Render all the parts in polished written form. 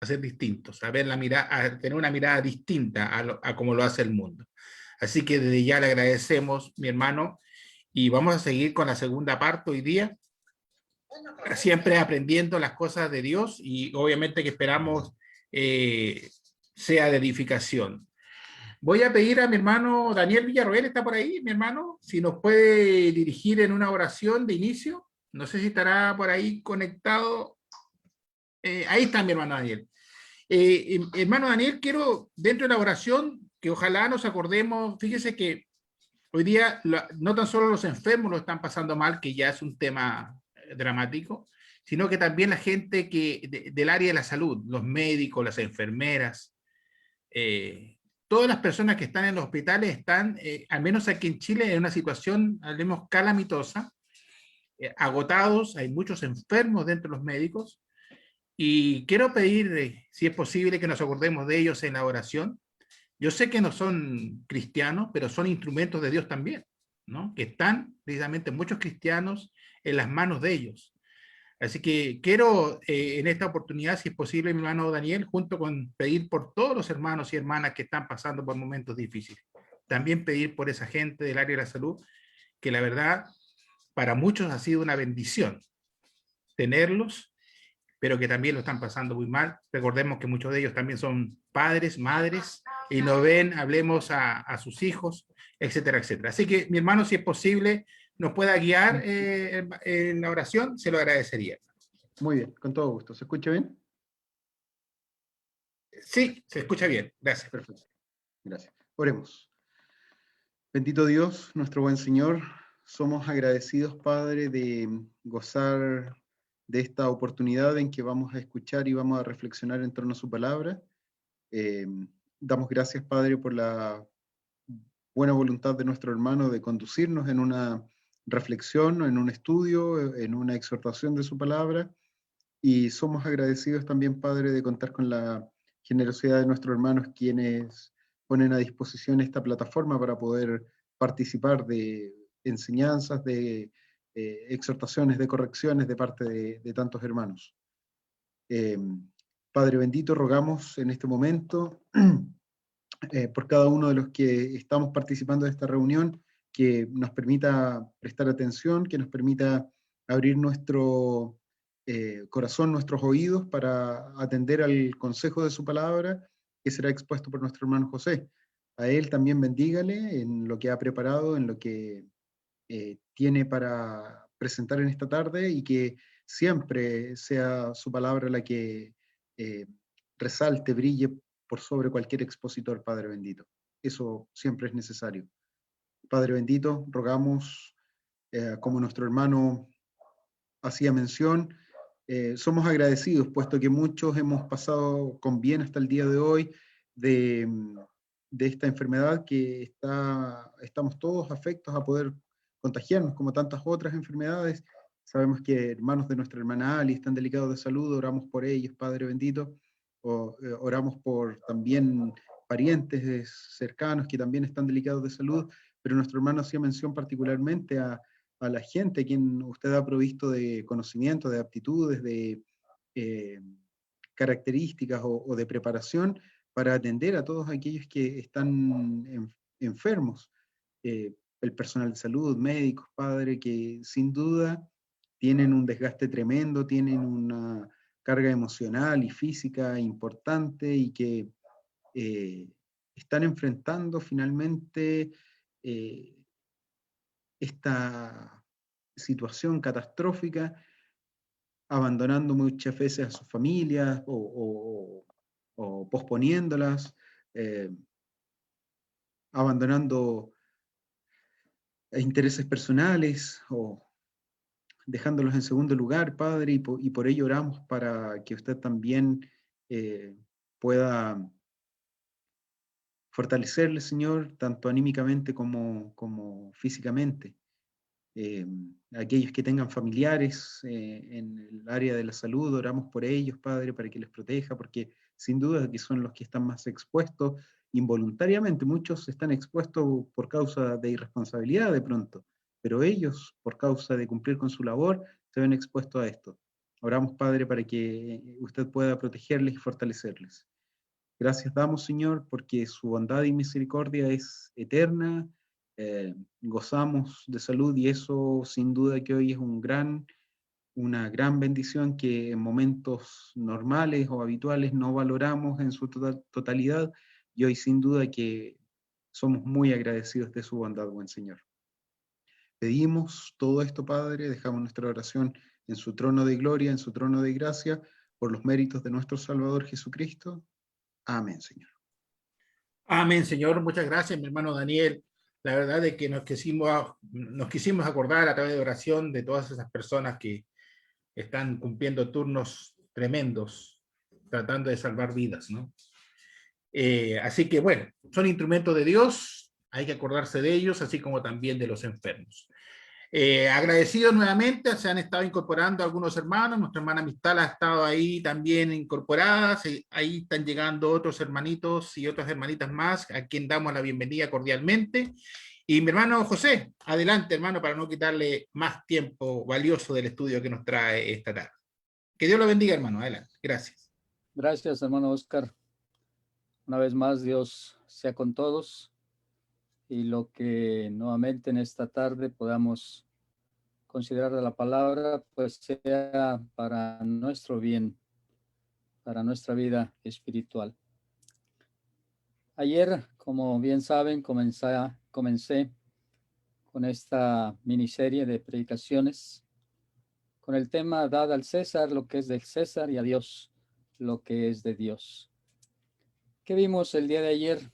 a ser distintos, a ver la mirada, a tener una mirada distinta a como lo hace el mundo. Así que desde ya le agradecemos, mi hermano, y vamos a seguir con la segunda parte hoy día, siempre aprendiendo las cosas de Dios y obviamente que esperamos sea de edificación. Voy a pedir a mi hermano Daniel Villarroel, ¿está por ahí, mi hermano? Si nos puede dirigir en una oración de inicio. No sé si estará por ahí conectado. Ahí está mi hermano Daniel. Hermano Daniel, quiero, dentro de la oración, que ojalá nos acordemos, fíjese que hoy día no tan solo los enfermos lo están pasando mal, que ya es un tema dramático, sino que también la gente del área de la salud, los médicos, las enfermeras, todas las personas que están en los hospitales están, al menos aquí en Chile, en una situación, hablemos, calamitosa, agotados, hay muchos enfermos dentro de los médicos, y quiero pedir, si es posible, que nos acordemos de ellos en la oración. Yo sé que no son cristianos, pero son instrumentos de Dios también, ¿no? Que están precisamente muchos cristianos en las manos de ellos. Así que quiero en esta oportunidad, si es posible, mi hermano Daniel, junto con pedir por todos los hermanos y hermanas que están pasando por momentos difíciles. También pedir por esa gente del área de la salud, que la verdad para muchos ha sido una bendición tenerlos, pero que también lo están pasando muy mal. Recordemos que muchos de ellos también son padres, madres, y no ven, hablemos a sus hijos, etcétera, etcétera. Así que, mi hermano, si es posible, nos pueda guiar en la oración, se lo agradecería. Muy bien, con todo gusto. ¿Se escucha bien? Sí, se escucha bien. Gracias. Perfecto. Gracias. Oremos. Bendito Dios, nuestro buen Señor, somos agradecidos, Padre, de gozar de esta oportunidad en que vamos a escuchar y vamos a reflexionar en torno a su palabra. Damos gracias, Padre, por la buena voluntad de nuestro hermano de conducirnos en una reflexión, en un estudio, en una exhortación de su palabra. Y somos agradecidos también, Padre, de contar con la generosidad de nuestros hermanos quienes ponen a disposición esta plataforma para poder participar de enseñanzas, de exhortaciones, de correcciones de parte de tantos hermanos. Padre bendito, rogamos en este momento por cada uno de los que estamos participando de esta reunión, que nos permita prestar atención, que nos permita abrir nuestro corazón, nuestros oídos para atender al consejo de su palabra, que será expuesto por nuestro hermano José. A él también bendígale en lo que ha preparado, en lo que tiene para presentar en esta tarde, y que siempre sea su palabra la que resalte, brille por sobre cualquier expositor, Padre bendito. Eso siempre es necesario. Padre bendito, rogamos, como nuestro hermano hacía mención, somos agradecidos, puesto que muchos hemos pasado con bien hasta el día de hoy de esta enfermedad que estamos todos afectos a poder contagiarnos, como tantas otras enfermedades. Sabemos que hermanos de nuestra hermana Ali están delicados de salud, oramos por ellos, Padre bendito. Oramos por también parientes cercanos que también están delicados de salud, pero nuestro hermano hacía mención particularmente a la gente a quien usted ha provisto de conocimiento, de aptitudes, de características o de preparación para atender a todos aquellos que están enfermos. El personal de salud, médicos, padre, que sin duda tienen un desgaste tremendo, tienen una carga emocional y física importante, y que están enfrentando finalmente esta situación catastrófica, abandonando muchas veces a sus familias o posponiéndolas, abandonando intereses personales o dejándolos en segundo lugar, Padre, y por ello oramos para que usted también pueda fortalecerle, Señor, tanto anímicamente como físicamente. Aquellos que tengan familiares en el área de la salud, oramos por ellos, Padre, para que les proteja, porque sin duda que son los que están más expuestos involuntariamente. Muchos están expuestos por causa de irresponsabilidad de pronto, pero ellos, por causa de cumplir con su labor, se ven expuestos a esto. Oramos, Padre, para que usted pueda protegerles y fortalecerles. Gracias damos, Señor, porque su bondad y misericordia es eterna. Gozamos de salud y eso sin duda que hoy es una gran bendición que en momentos normales o habituales no valoramos en su totalidad, y hoy sin duda que somos muy agradecidos de su bondad, buen Señor. Pedimos todo esto, Padre, dejamos nuestra oración en su trono de gloria, en su trono de gracia, por los méritos de nuestro Salvador Jesucristo. Amén, Señor. Amén, Señor. Muchas gracias, mi hermano Daniel. La verdad es que nos quisimos acordar a través de oración de todas esas personas que están cumpliendo turnos tremendos, tratando de salvar vidas, ¿no? Así que bueno, son instrumentos de Dios, hay que acordarse de ellos, así como también de los enfermos. Agradecidos nuevamente, se han estado incorporando algunos hermanos, nuestra hermana Mistal ha estado ahí también incorporada, ahí están llegando otros hermanitos y otras hermanitas más, a quien damos la bienvenida cordialmente. Y mi hermano José, adelante hermano, para no quitarle más tiempo valioso del estudio que nos trae esta tarde. Que Dios lo bendiga hermano, adelante, gracias. Gracias hermano Oscar. Una vez más Dios sea con todos y lo que nuevamente en esta tarde podamos considerar de la palabra, pues sea para nuestro bien, para nuestra vida espiritual. Ayer, como bien saben, comencé con esta miniserie de predicaciones con el tema Dad al César lo que es del César y a Dios lo que es de Dios. ¿Qué vimos el día de ayer?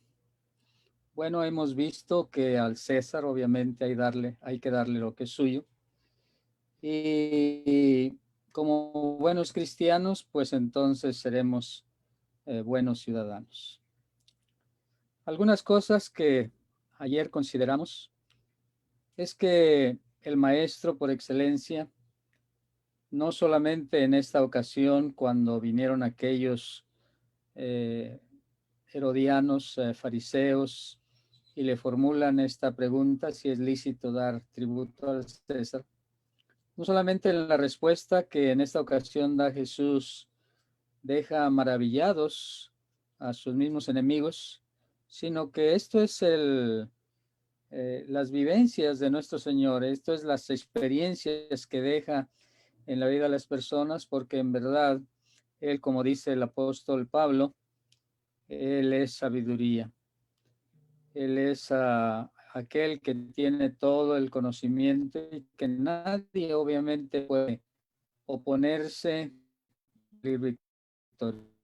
Bueno, hemos visto que al César obviamente hay que darle lo que es suyo. Y como buenos cristianos, pues entonces seremos buenos ciudadanos. Algunas cosas que ayer consideramos es que el maestro por excelencia, no solamente en esta ocasión cuando vinieron aquellos herodianos, fariseos, y le formulan esta pregunta, si es lícito dar tributo al César. No solamente la respuesta que en esta ocasión da Jesús deja maravillados a sus mismos enemigos, sino que esto es las vivencias de nuestro Señor, esto es las experiencias que deja en la vida de las personas, porque en verdad, Él, como dice el apóstol Pablo, Él es sabiduría. Él es aquel que tiene todo el conocimiento y que nadie obviamente puede oponerse victorioso.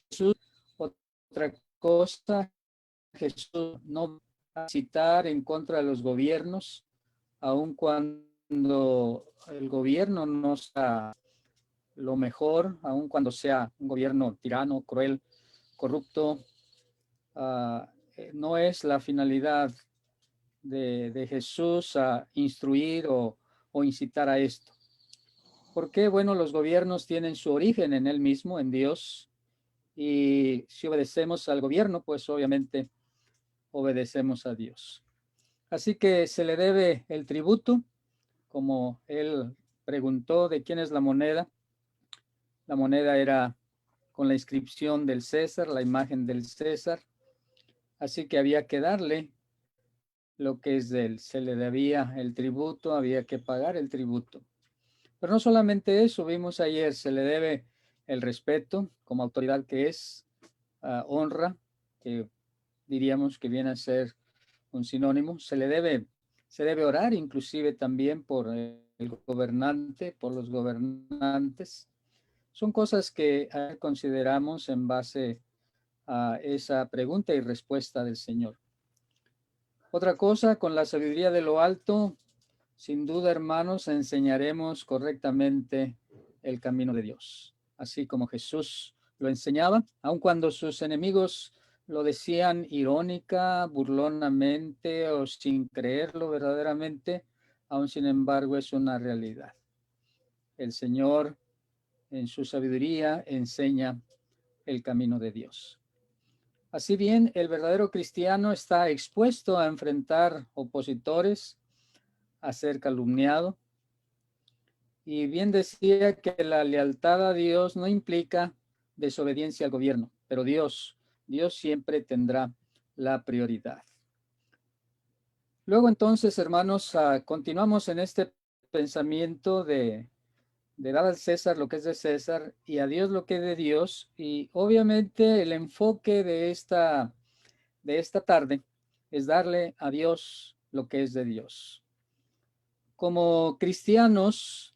Jesús, otra cosa, Jesús no va a citar en contra de los gobiernos, aun cuando el gobierno no sea lo mejor, aun cuando sea un gobierno tirano, cruel, corrupto. No es la finalidad de Jesús a instruir o incitar a esto. ¿Por qué? Bueno, los gobiernos tienen su origen en Él mismo, en Dios, y si obedecemos al gobierno, pues obviamente obedecemos a Dios. Así que se le debe el tributo, como Él preguntó de quién es la moneda. La moneda era con la inscripción del César, la imagen del César, así que había que darle lo que es de él. Se le debía el tributo, había que pagar el tributo. Pero no solamente eso, vimos ayer, se le debe el respeto como autoridad que es, honra, que diríamos que viene a ser un sinónimo. Se debe orar inclusive también por el gobernante, por los gobernantes. Son cosas que consideramos en base a esa pregunta y respuesta del Señor. Otra cosa, con la sabiduría de lo alto, sin duda, hermanos, enseñaremos correctamente el camino de Dios, así como Jesús lo enseñaba, aun cuando sus enemigos lo decían irónica, burlonamente o sin creerlo verdaderamente, aun sin embargo es una realidad. El Señor, en su sabiduría, enseña el camino de Dios. Así bien, el verdadero cristiano está expuesto a enfrentar opositores, a ser calumniado, Y bien decía que la lealtad a Dios no implica desobediencia al gobierno, pero Dios siempre tendrá la prioridad. Luego entonces, hermanos, continuamos en este pensamiento de dar al César lo que es de César y a Dios lo que es de Dios. Y obviamente el enfoque de esta tarde es darle a Dios lo que es de Dios. Como cristianos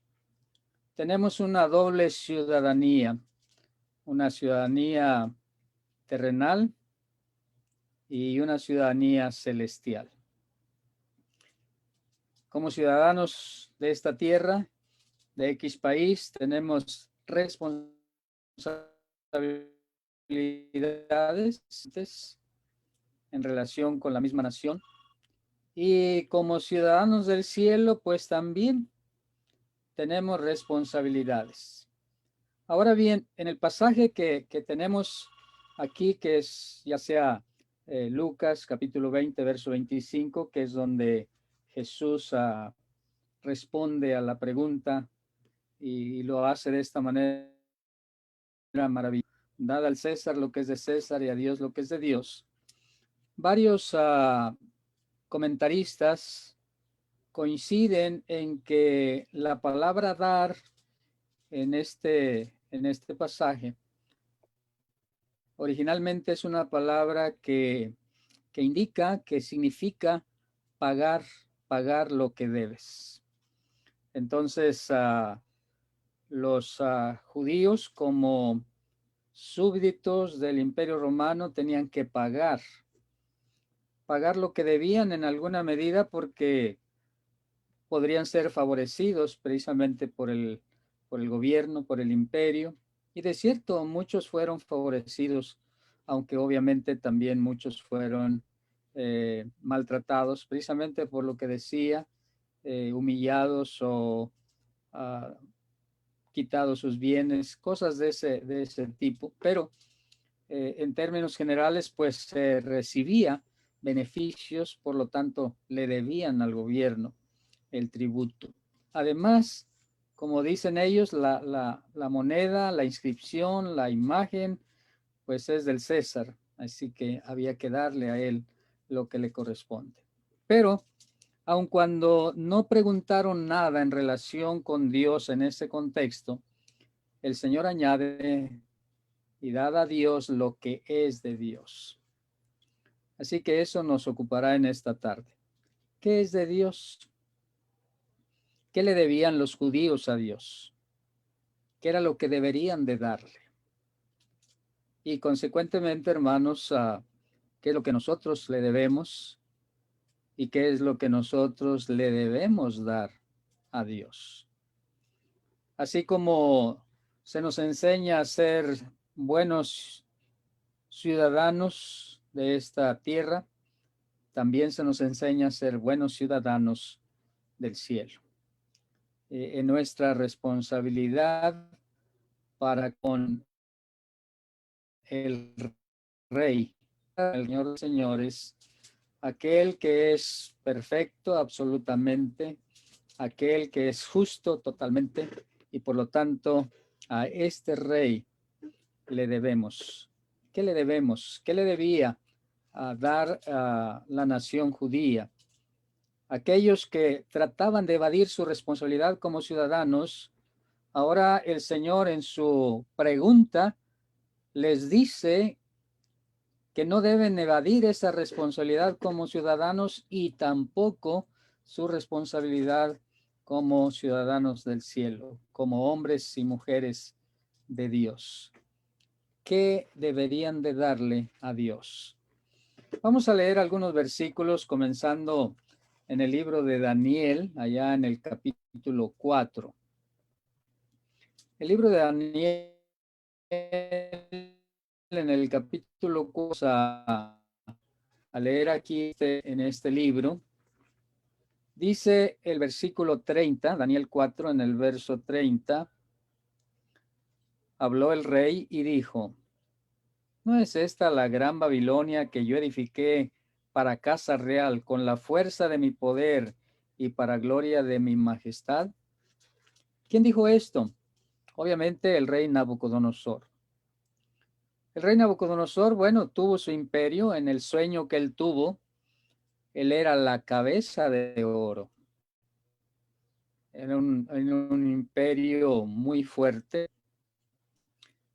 tenemos una doble ciudadanía, una ciudadanía terrenal y una ciudadanía celestial. Como ciudadanos de esta tierra, de X país, tenemos responsabilidades en relación con la misma nación. Y como ciudadanos del cielo, pues también tenemos responsabilidades. Ahora bien, en el pasaje que tenemos aquí, que es ya sea Lucas capítulo 20, verso 25, que es donde Jesús responde a la pregunta y lo hace de esta manera maravillosa. Dad al César lo que es de César y a Dios lo que es de Dios. Varios comentaristas coinciden en que la palabra dar en este pasaje originalmente es una palabra que indica, que significa pagar lo que debes. Entonces, los judíos como súbditos del Imperio Romano tenían que pagar lo que debían en alguna medida porque podrían ser favorecidos precisamente por el gobierno, por el imperio. Y de cierto, muchos fueron favorecidos, aunque obviamente también muchos fueron maltratados, precisamente por lo que decía, humillados o quitados sus bienes, cosas de ese tipo. Pero en términos generales, pues se recibía beneficios, por lo tanto, le debían al gobierno el tributo. Además, como dicen ellos, la moneda, la inscripción, la imagen, pues es del César, así que había que darle a él lo que le corresponde. Pero, aun cuando no preguntaron nada en relación con Dios en ese contexto, el Señor añade, y dad a Dios lo que es de Dios. Así que eso nos ocupará en esta tarde. ¿Qué es de Dios? ¿Qué le debían los judíos a Dios? ¿Qué era lo que deberían de darle? Y consecuentemente, hermanos, ¿qué es lo que nosotros le debemos? ¿Y qué es lo que nosotros le debemos dar a Dios? Así como se nos enseña a ser buenos ciudadanos de esta tierra, también se nos enseña a ser buenos ciudadanos del cielo. En nuestra responsabilidad para con el Rey, el Señor de señores, aquel que es perfecto absolutamente, aquel que es justo totalmente, y por lo tanto a este Rey le debemos. ¿Qué le debemos? ¿Qué le debía dar a la nación judía? Aquellos que trataban de evadir su responsabilidad como ciudadanos, ahora el Señor en su pregunta les dice que no deben evadir esa responsabilidad como ciudadanos y tampoco su responsabilidad como ciudadanos del cielo, como hombres y mujeres de Dios. ¿Qué deberían de darle a Dios? Vamos a leer algunos versículos comenzando en el libro de Daniel, allá en el capítulo 4. El libro de Daniel, en el capítulo 4, a leer aquí en este libro, dice el versículo 30, Daniel 4, en el verso 30, habló el rey y dijo, ¿no es esta la gran Babilonia que yo edifiqué para casa real con la fuerza de mi poder y para gloria de mi majestad? ¿Quién dijo esto? Obviamente el rey Nabucodonosor. El rey Nabucodonosor, bueno, tuvo su imperio. En el sueño que él tuvo, él era la cabeza de oro. Era un imperio muy fuerte.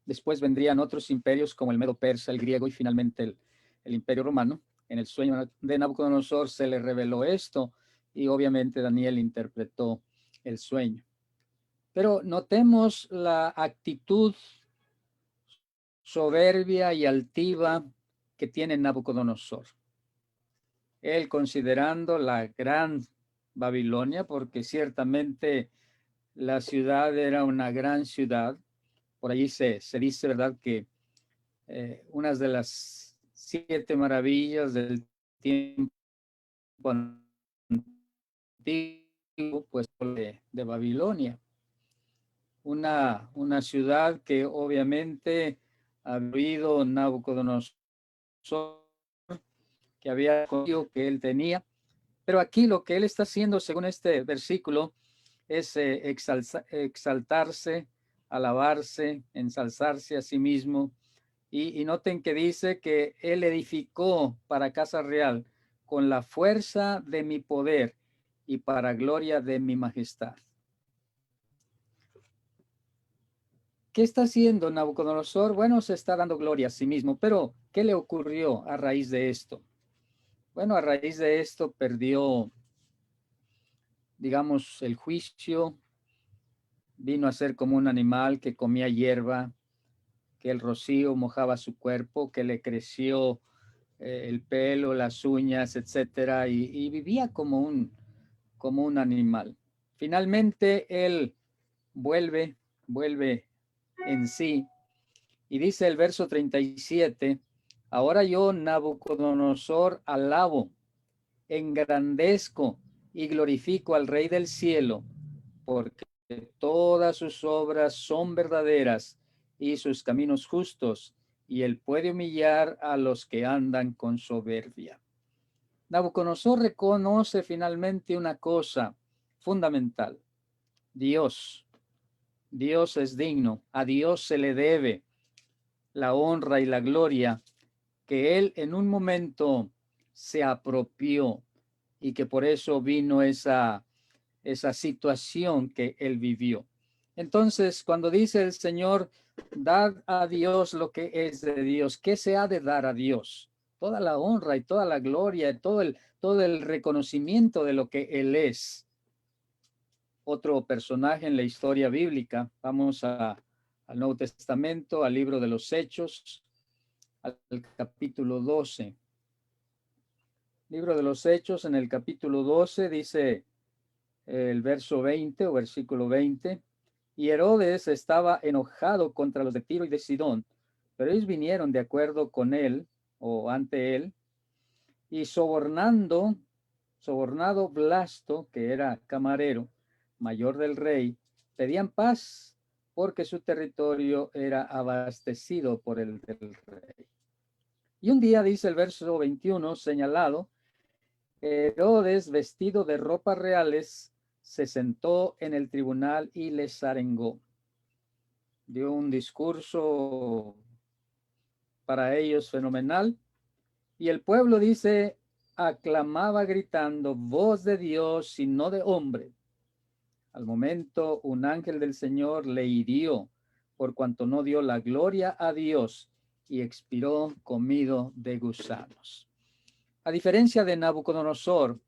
Después vendrían otros imperios como el Medo-Persa, el griego y finalmente el imperio romano. En el sueño de Nabucodonosor se le reveló esto y obviamente Daniel interpretó el sueño. Pero notemos la actitud soberbia y altiva que tiene Nabucodonosor. Él considerando la gran Babilonia, porque ciertamente la ciudad era una gran ciudad. Por allí se dice, ¿verdad?, que una de las 7 maravillas del tiempo antiguo, pues de Babilonia. Una ciudad que obviamente ha oído Nabucodonosor, que había que él tenía. Pero aquí lo que él está haciendo, según este versículo, es exaltarse, alabarse, ensalzarse a sí mismo. Y noten que dice que él edificó para casa real con la fuerza de mi poder y para gloria de mi majestad. ¿Qué está haciendo Nabucodonosor? Bueno, se está dando gloria a sí mismo, pero ¿qué le ocurrió a raíz de esto? Bueno, a raíz de esto perdió, digamos, el juicio, vino a ser como un animal que comía hierba, que el rocío mojaba su cuerpo, que le creció el pelo, las uñas, etcétera, y vivía como un animal. Finalmente él vuelve en sí, y dice el verso 37, ahora yo, Nabucodonosor, alabo, engrandezco y glorifico al Rey del cielo, porque todas sus obras son verdaderas y sus caminos justos, y él puede humillar a los que andan con soberbia. Nabucodonosor reconoce finalmente una cosa fundamental. Dios es digno, a Dios se le debe la honra y la gloria que él en un momento se apropió y que por eso vino esa situación que él vivió. Entonces, cuando dice el Señor, dad a Dios lo que es de Dios, ¿qué se ha de dar a Dios? Toda la honra y toda la gloria, todo el reconocimiento de lo que Él es. Otro personaje en la historia bíblica, vamos al Nuevo Testamento, al libro de los Hechos, al capítulo 12. Libro de los Hechos, en el capítulo 12, dice el verso 20 o versículo 20, y Herodes estaba enojado contra los de Tiro y de Sidón, pero ellos vinieron de acuerdo con él o ante él, y sobornado Blasto, que era camarero mayor del rey, pedían paz porque su territorio era abastecido por el del rey. Y un día, dice el verso 21, señalado, Herodes, vestido de ropas reales, se sentó en el tribunal y les arengó. Dio un discurso para ellos fenomenal. Y el pueblo, dice, aclamaba gritando, voz de Dios y no de hombre. Al momento, un ángel del Señor le hirió por cuanto no dio la gloria a Dios y expiró comido de gusanos. A diferencia de Nabucodonosor,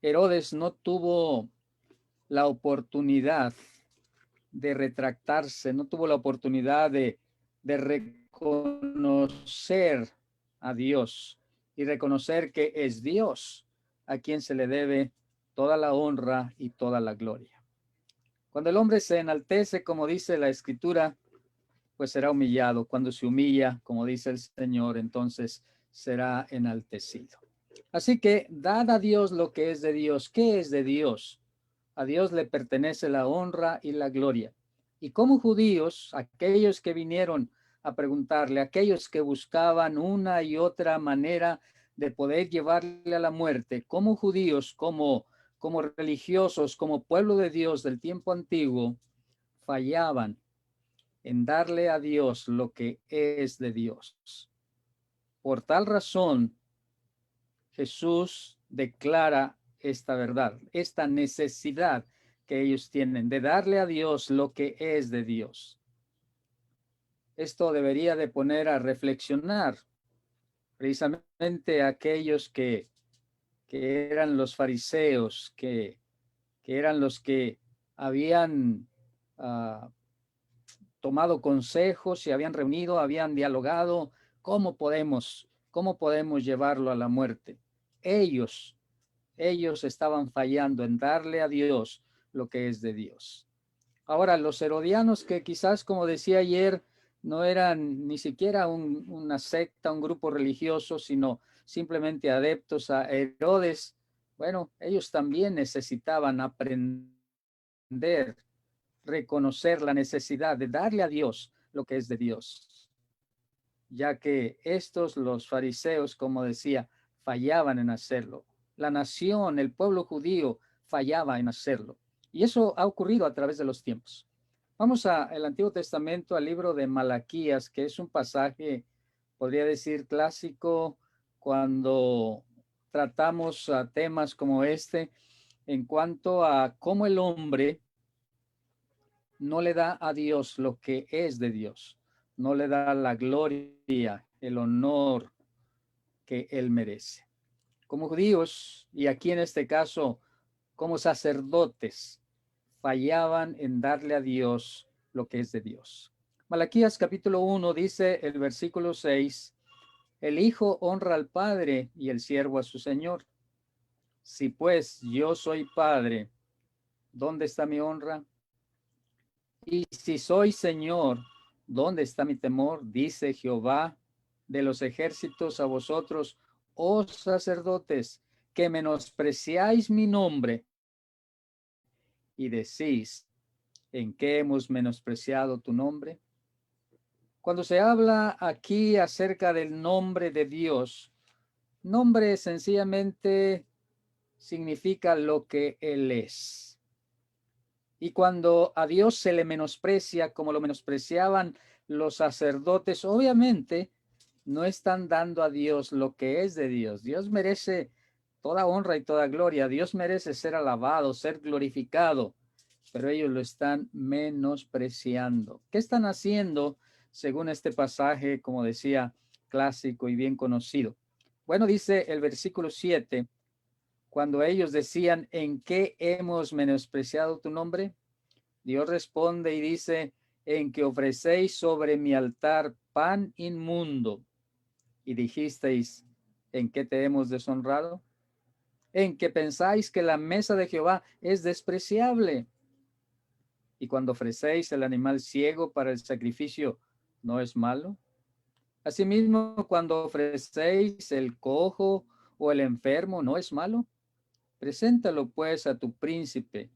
Herodes no tuvo la oportunidad de retractarse, no tuvo la oportunidad de reconocer a Dios y reconocer que es Dios a quien se le debe toda la honra y toda la gloria. Cuando el hombre se enaltece, como dice la Escritura, pues será humillado. Cuando se humilla, como dice el Señor, entonces será enaltecido. Así que dad a Dios lo que es de Dios. ¿Qué es de Dios? A Dios le pertenece la honra y la gloria. Y como judíos, aquellos que vinieron a preguntarle, aquellos que buscaban una y otra manera de poder llevarle a la muerte, como judíos, como como religiosos, como pueblo de Dios del tiempo antiguo, fallaban en darle a Dios lo que es de Dios. Por tal razón, Jesús declara esta verdad, esta necesidad que ellos tienen de darle a Dios lo que es de Dios. Esto debería de poner a reflexionar precisamente a aquellos que eran los fariseos, que eran los que habían tomado consejos, se habían reunido, habían dialogado. ¿Cómo podemos llevarlo a la muerte? Ellos estaban fallando en darle a Dios lo que es de Dios. Ahora, los herodianos, que quizás, como decía ayer, no eran ni siquiera una secta, un grupo religioso, sino simplemente adeptos a Herodes, bueno, ellos también necesitaban aprender, reconocer la necesidad de darle a Dios lo que es de Dios, ya que estos, los fariseos, como decía, fallaban en hacerlo. La nación, el pueblo judío, fallaba en hacerlo. Y eso ha ocurrido a través de los tiempos. Vamos al Antiguo Testamento, al libro de Malaquías, que es un pasaje, podría decir, clásico cuando tratamos temas como este, en cuanto a cómo el hombre no le da a Dios lo que es de Dios, no le da la gloria, el honor que él merece. Como judíos, y aquí en este caso como sacerdotes, fallaban en darle a Dios lo que es de Dios. Malaquías capítulo 1 dice el versículo 6, el hijo honra al padre y el siervo a su señor. Si pues yo soy padre, ¿dónde está mi honra? Y si soy señor, ¿dónde está mi temor? Dice Jehová de los ejércitos a vosotros, oh sacerdotes, que menospreciáis mi nombre y decís, ¿en qué hemos menospreciado tu nombre? Cuando se habla aquí acerca del nombre de Dios, nombre sencillamente significa lo que Él es. Y cuando a Dios se le menosprecia como lo menospreciaban los sacerdotes, obviamente no están dando a Dios lo que es de Dios. Dios merece toda honra y toda gloria. Dios merece ser alabado, ser glorificado, pero ellos lo están menospreciando. ¿Qué están haciendo según este pasaje, como decía, clásico y bien conocido? Bueno, dice el versículo 7, cuando ellos decían, ¿en qué hemos menospreciado tu nombre? Dios responde y dice, en que ofrecéis sobre mi altar pan inmundo. Y dijisteis, ¿en qué te hemos deshonrado? En que pensáis que la mesa de Jehová es despreciable. Y cuando ofrecéis el animal ciego para el sacrificio, ¿no es malo? Asimismo, cuando ofrecéis el cojo o el enfermo, ¿no es malo? Preséntalo pues a tu príncipe.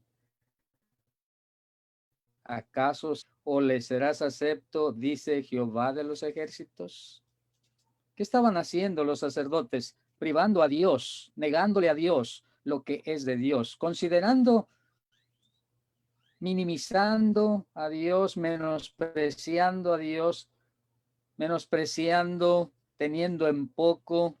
¿Acaso o le serás acepto, dice Jehová de los ejércitos? ¿Qué estaban haciendo los sacerdotes? Privando a Dios, negándole a Dios lo que es de Dios, considerando, minimizando a Dios, menospreciando a Dios, menospreciando, teniendo en poco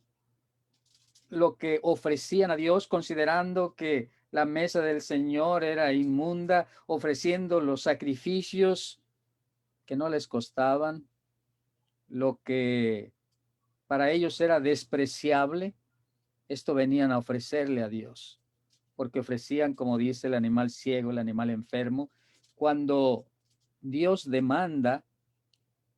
lo que ofrecían a Dios, considerando que la mesa del Señor era inmunda, ofreciendo los sacrificios que no les costaban, lo que para ellos era despreciable. Esto venían a ofrecerle a Dios, porque ofrecían, como dice, el animal ciego, el animal enfermo, cuando Dios demanda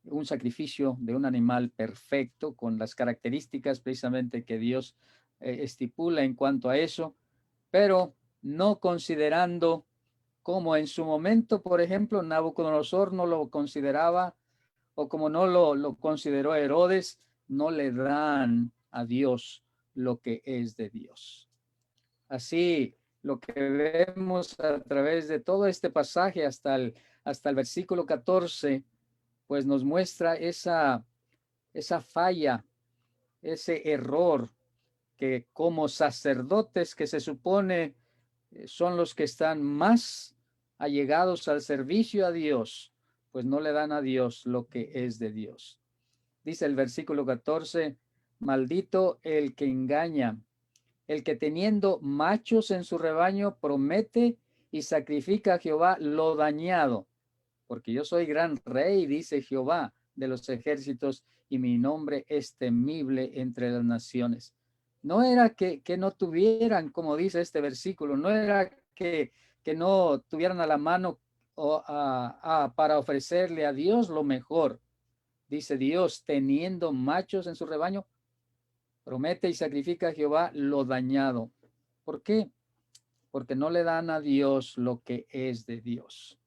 un sacrificio de un animal perfecto, con las características precisamente que Dios estipula en cuanto a eso, pero no considerando como en su momento, por ejemplo, Nabucodonosor no lo consideraba, o como no lo consideró Herodes, no le dan a Dios lo que es de Dios. Así, lo que vemos a través de todo este pasaje hasta el versículo 14, pues nos muestra esa falla, ese error que como sacerdotes que se supone son los que están más allegados al servicio a Dios, pues no le dan a Dios lo que es de Dios. Dice el versículo 14, maldito el que engaña, el que teniendo machos en su rebaño promete y sacrifica a Jehová lo dañado. Porque yo soy gran rey, dice Jehová de los ejércitos, y mi nombre es temible entre las naciones. No era que no tuvieran, como dice este versículo, no era que no tuvieran a la mano para ofrecerle a Dios lo mejor. Dice Dios, teniendo machos en su rebaño, promete y sacrifica a Jehová lo dañado. ¿Por qué? Porque no le dan a Dios lo que es de Dios.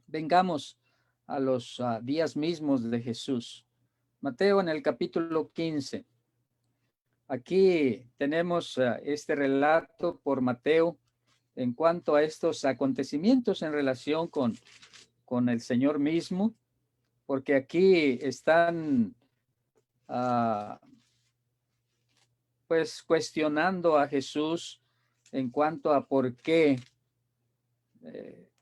Vengamos a los días mismos de Jesús. Mateo en el capítulo 15. Aquí tenemos este relato por Mateo en cuanto a estos acontecimientos en relación con el Señor mismo, porque aquí están pues cuestionando a Jesús en cuanto a por qué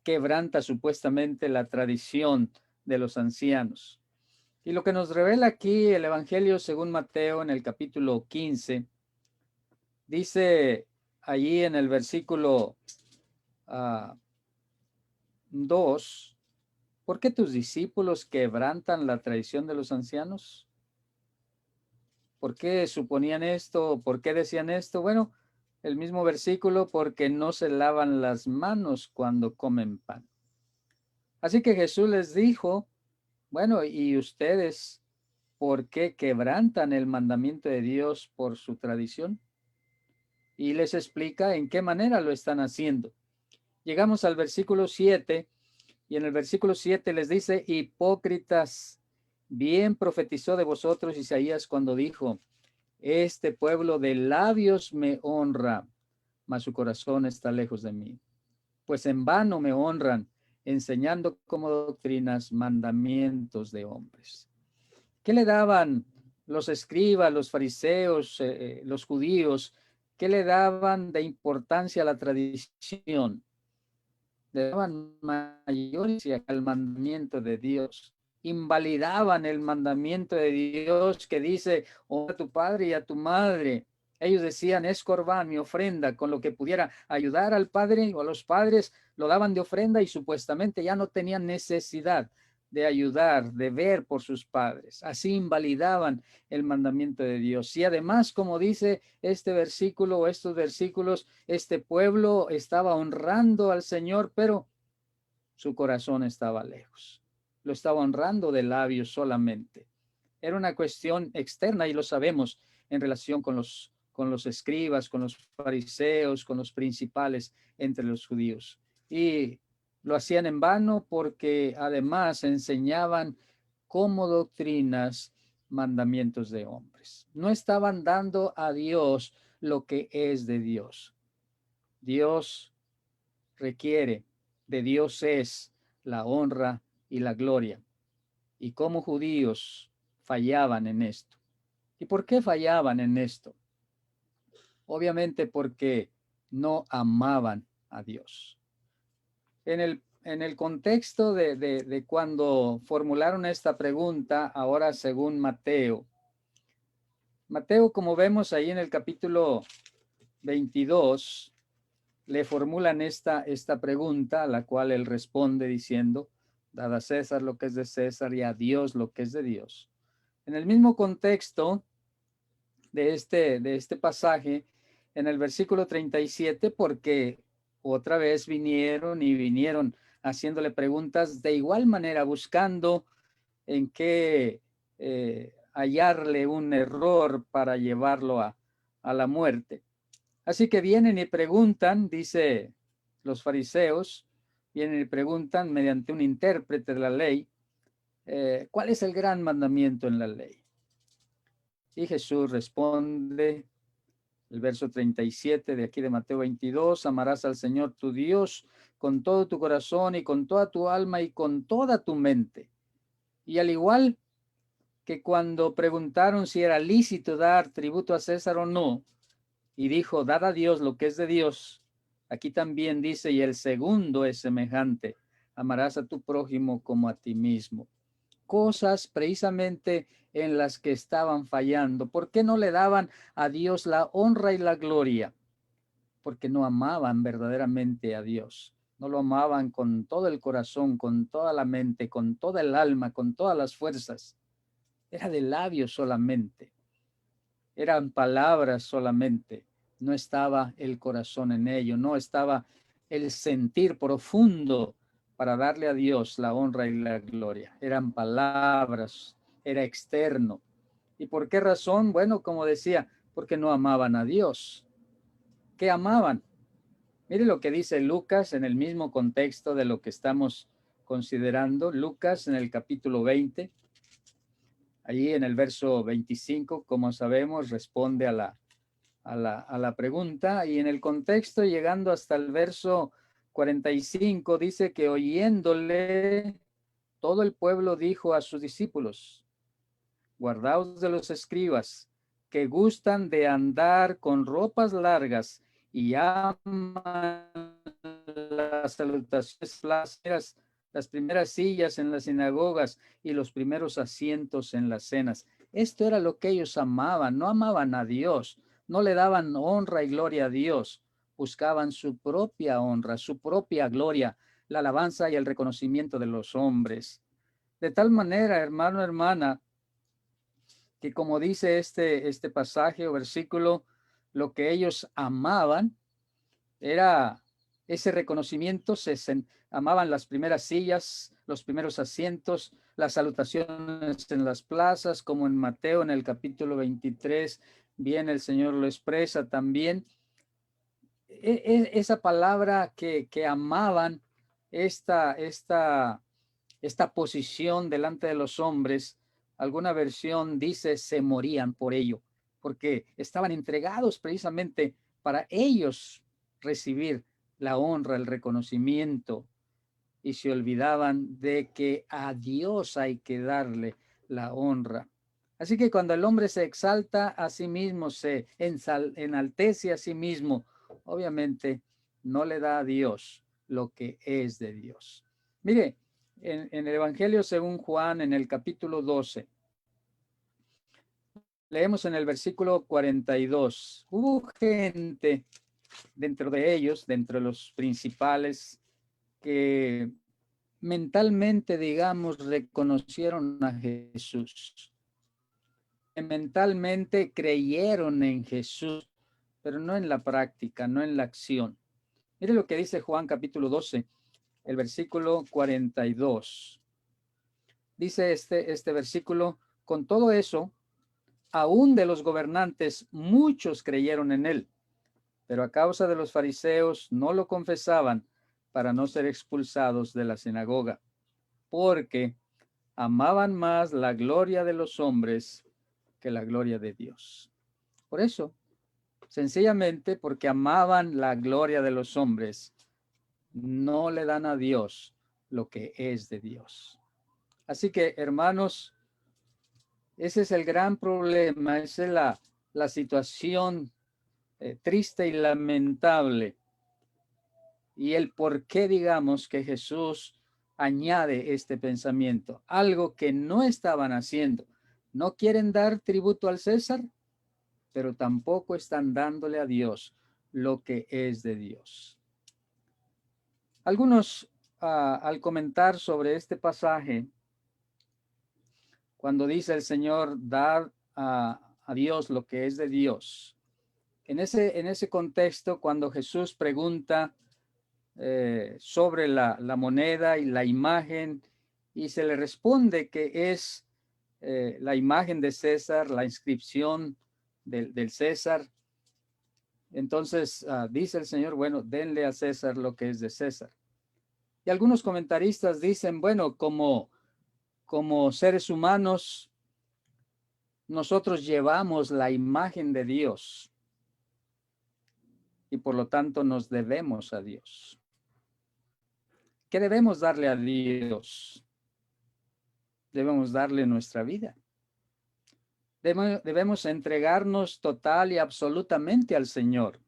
quebranta supuestamente la tradición de los ancianos. Y lo que nos revela aquí el Evangelio según Mateo en el capítulo 15, dice allí en el versículo 2, ¿por qué tus discípulos quebrantan la tradición de los ancianos? ¿Por qué suponían esto? ¿Por qué decían esto? Bueno, el mismo versículo, porque no se lavan las manos cuando comen pan. Así que Jesús les dijo, bueno, ¿y ustedes por qué quebrantan el mandamiento de Dios por su tradición? Y les explica en qué manera lo están haciendo. Llegamos al versículo 7, y en el versículo 7 les dice, hipócritas, bien profetizó de vosotros Isaías cuando dijo, este pueblo de labios me honra, mas su corazón está lejos de mí. Pues en vano me honran, enseñando como doctrinas mandamientos de hombres. ¿Qué le daban los escribas, los fariseos, los judíos? ¿Qué le daban de importancia a la tradición? Le daban mayor al mandamiento de Dios. Invalidaban el mandamiento de Dios que dice, honra a tu padre y a tu madre. Ellos decían, es corbán, mi ofrenda, con lo que pudiera ayudar al padre o a los padres, lo daban de ofrenda y supuestamente ya no tenían necesidad de ayudar, de ver por sus padres. Así invalidaban el mandamiento de Dios. Y además, como dice este versículo o estos versículos, este pueblo estaba honrando al Señor, pero su corazón estaba lejos. Lo estaba honrando de labios solamente. Era una cuestión externa y lo sabemos en relación con los escribas, con los fariseos, con los principales entre los judíos. Y lo hacían en vano porque además enseñaban como doctrinas mandamientos de hombres. No estaban dando a Dios lo que es de Dios. Dios requiere, de Dios es la honra y la gloria. Y como judíos fallaban en esto. ¿Y por qué fallaban en esto? Obviamente porque no amaban a Dios. En el contexto de cuando formularon esta pregunta, ahora según Mateo, como vemos ahí en el capítulo 22, le formulan esta pregunta, a la cual él responde diciendo, dad a César lo que es de César y a Dios lo que es de Dios. En el mismo contexto de este pasaje, en el versículo 37, porque otra vez vinieron haciéndole preguntas de igual manera, buscando en qué hallarle un error para llevarlo a la muerte. Así que vienen y preguntan, dice los fariseos, vienen y preguntan mediante un intérprete de la ley, ¿cuál es el gran mandamiento en la ley? Y Jesús responde, el verso 37 de aquí de Mateo 22, amarás al Señor tu Dios con todo tu corazón y con toda tu alma y con toda tu mente. Y al igual que cuando preguntaron si era lícito dar tributo a César o no, y dijo, dad a Dios lo que es de Dios, Aquí también dice, y el segundo es semejante, amarás a tu prójimo como a ti mismo. Cosas precisamente en las que estaban fallando. ¿Por qué no le daban a Dios la honra y la gloria? Porque no amaban verdaderamente a Dios. No lo amaban con todo el corazón, con toda la mente, con toda el alma, con todas las fuerzas. Era de labios solamente. Eran palabras solamente. No estaba el corazón en ello, no estaba el sentir profundo para darle a Dios la honra y la gloria. Eran palabras, era externo. ¿Y por qué razón? Bueno, como decía, porque no amaban a Dios. ¿Qué amaban? Mire lo que dice Lucas en el mismo contexto de lo que estamos considerando. Lucas en el capítulo 20, allí en el verso 25, como sabemos, responde a la pregunta, y en el contexto, llegando hasta el verso 45, dice que oyéndole, todo el pueblo dijo a sus discípulos, guardaos de los escribas, que gustan de andar con ropas largas y aman las salutaciones placeras, las primeras sillas en las sinagogas y los primeros asientos en las cenas. Esto era lo que ellos amaban, no amaban a Dios, no le daban honra y gloria a Dios, buscaban su propia honra, su propia gloria, la alabanza y el reconocimiento de los hombres. De tal manera, hermano, hermana, que como dice este pasaje o versículo, lo que ellos amaban era ese reconocimiento, amaban las primeras sillas, los primeros asientos, las salutaciones en las plazas, como en Mateo en el capítulo 23, bien el Señor lo expresa también. Esa palabra que amaban, esta posición delante de los hombres, alguna versión dice se morían por ello, porque estaban entregados precisamente para ellos recibir la honra, el reconocimiento, y se olvidaban de que a Dios hay que darle la honra. Así que cuando el hombre se exalta a sí mismo, se enaltece a sí mismo, obviamente no le da a Dios lo que es de Dios. Mire, en el Evangelio según Juan, en el capítulo 12, leemos en el versículo 42, hubo gente dentro de ellos, dentro de los principales, que mentalmente, digamos, reconocieron a Jesús, que mentalmente creyeron en Jesús, pero no en la práctica, no en la acción. Mire lo que dice Juan capítulo 12, el versículo 42. Dice este versículo, con todo eso, aún de los gobernantes, muchos creyeron en él, pero a causa de los fariseos no lo confesaban para no ser expulsados de la sinagoga, porque amaban más la gloria de los hombres que la gloria de Dios. Por eso, sencillamente porque amaban la gloria de los hombres, no le dan a Dios lo que es de Dios. Así que, hermanos, ese es el gran problema, esa es la situación triste y lamentable, y el por qué, digamos, que Jesús añade este pensamiento, algo que no estaban haciendo. No quieren dar tributo al César, pero tampoco están dándole a Dios lo que es de Dios. Algunos, al comentar sobre este pasaje, cuando dice el Señor, dar a Dios lo que es de Dios, en ese contexto, cuando Jesús pregunta sobre la moneda y la imagen, y se le responde que es la imagen de César, la inscripción del César. Entonces dice el Señor, bueno, denle a César lo que es de César. Y algunos comentaristas dicen, bueno, como seres humanos, nosotros llevamos la imagen de Dios y por lo tanto nos debemos a Dios. ¿Qué debemos darle a Dios? Debemos darle nuestra vida. Debemos entregarnos total y absolutamente al Señor.